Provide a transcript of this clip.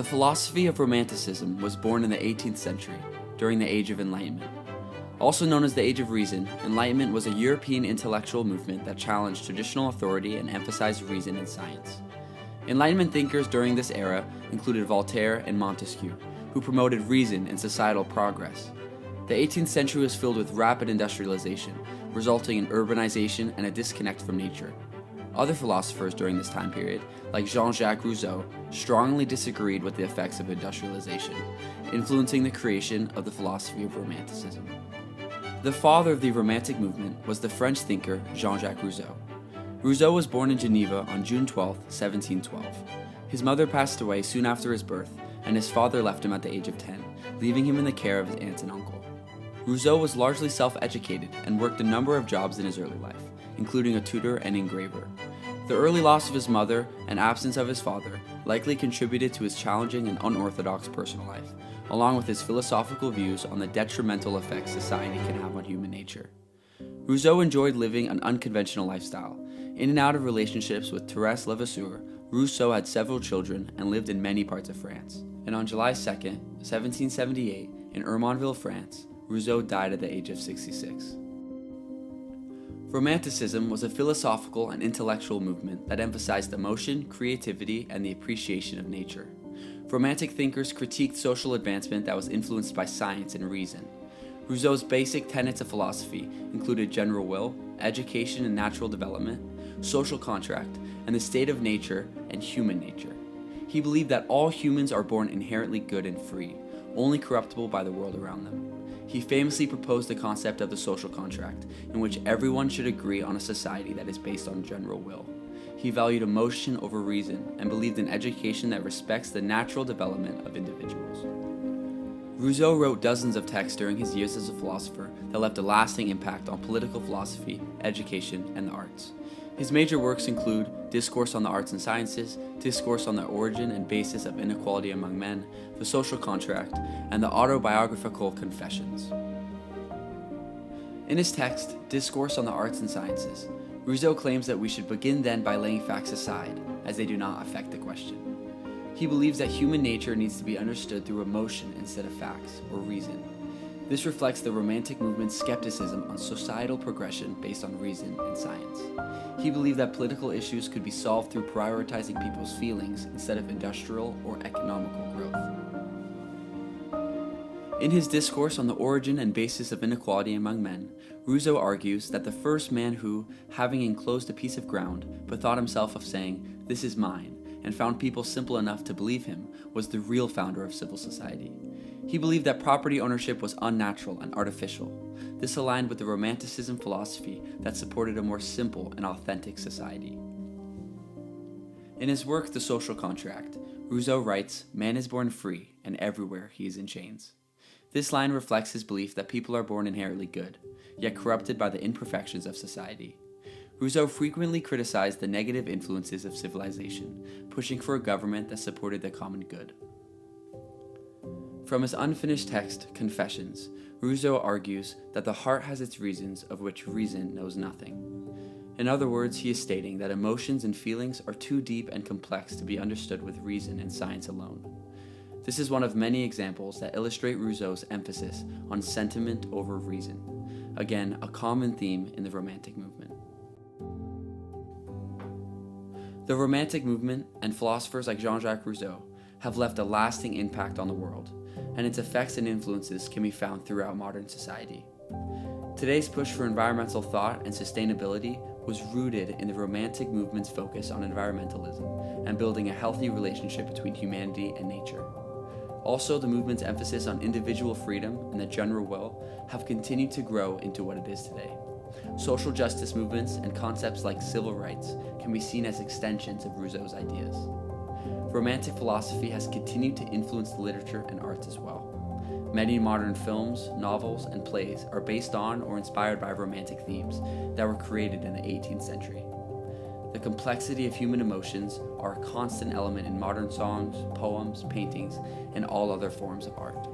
philosophy of Romanticism was born in the 18th century, during the Age of Enlightenment. Also known as the Age of Reason, Enlightenment was a European intellectual movement that challenged traditional authority and emphasized reason in science. Enlightenment thinkers during this era included Voltaire and Montesquieu, who promoted reason and societal progress. The 18th century was filled with rapid industrialization, resulting in urbanization and a disconnect from nature. Other philosophers during this time period, like Jean-Jacque Rousseau, strongly disagreed with the effects of industrialization, influencing the creation of the philosophy of Romanticism. The father of the Romantic movement was the French thinker Jean-Jacque Rousseau. Rousseau was born in Geneva on June 12, 1712. His mother passed away soon after his birth, and his father left him at the age of 10, leaving him in the care of his aunt and uncle. Rousseau was largely self-educated and worked a number of jobs in his early life, including a tutor and engraver. The early loss of his mother and absence of his father likely contributed to his challenging and unorthodox personal life, along with his philosophical views on the detrimental effects society can have on human nature. Rousseau enjoyed living an unconventional lifestyle. In and out of relationships with Thérèse Levasseur, Rousseau had several children and lived in many parts of France. And on July 2, 1778, in Hermonville, France, Rousseau died at the age of 66. Romanticism was a philosophical and intellectual movement that emphasized emotion, creativity, and the appreciation of nature. Romantic thinkers critiqued social advancement that was influenced by science and reason. Rousseau's basic tenets of philosophy included general will, education and natural development, social contract, and the state of nature and human nature. He believed that all humans are born inherently good and free, only corruptible by the world around them. He famously proposed the concept of the social contract, in which everyone should agree on a society that is based on general will. He valued emotion over reason and believed in education that respects the natural development of individuals. Rousseau wrote dozens of texts during his years as a philosopher that left a lasting impact on political philosophy, education, and the arts. His major works include Discourse on the Arts and Sciences, Discourse on the Origin and Basis of Inequality Among Men, The Social Contract, and the Autobiographical Confessions. In his text, Discourse on the Arts and Sciences, Rousseau claims that we should begin then by laying facts aside, as they do not affect the question. He believes that human nature needs to be understood through emotion instead of facts or reason. This reflects the Romantic movement's skepticism on societal progression based on reason and science. He believed that political issues could be solved through prioritizing people's feelings instead of industrial or economical growth. In his Discourse on the Origin and Basis of Inequality Among Men, Rousseau argues that the first man who, having enclosed a piece of ground, bethought himself of saying, "This is mine," and found people simple enough to believe him, was the real founder of civil society. He believed that property ownership was unnatural and artificial. This aligned with the Romanticism philosophy that supported a more simple and authentic society. In his work, The Social Contract, Rousseau writes, "Man is born free, and everywhere he is in chains." This line reflects his belief that people are born inherently good, yet corrupted by the imperfections of society. Rousseau frequently criticized the negative influences of civilization, pushing for a government that supported the common good. From his unfinished text, Confessions, Rousseau argues that the heart has its reasons of which reason knows nothing. In other words, he is stating that emotions and feelings are too deep and complex to be understood with reason and science alone. This is one of many examples that illustrate Rousseau's emphasis on sentiment over reason, again, a common theme in the Romantic movement. The Romantic movement and philosophers like Jean-Jacques Rousseau have left a lasting impact on the world, and its effects and influences can be found throughout modern society. Today's push for environmental thought and sustainability was rooted in the Romantic movement's focus on environmentalism and building a healthy relationship between humanity and nature. Also, the movement's emphasis on individual freedom and the general will have continued to grow into what it is today. Social justice movements and concepts like civil rights can be seen as extensions of Rousseau's ideas. Romantic philosophy has continued to influence the literature and arts as well. Many modern films, novels, and plays are based on or inspired by Romantic themes that were created in the 18th century. The complexity of human emotions are a constant element in modern songs, poems, paintings, and all other forms of art.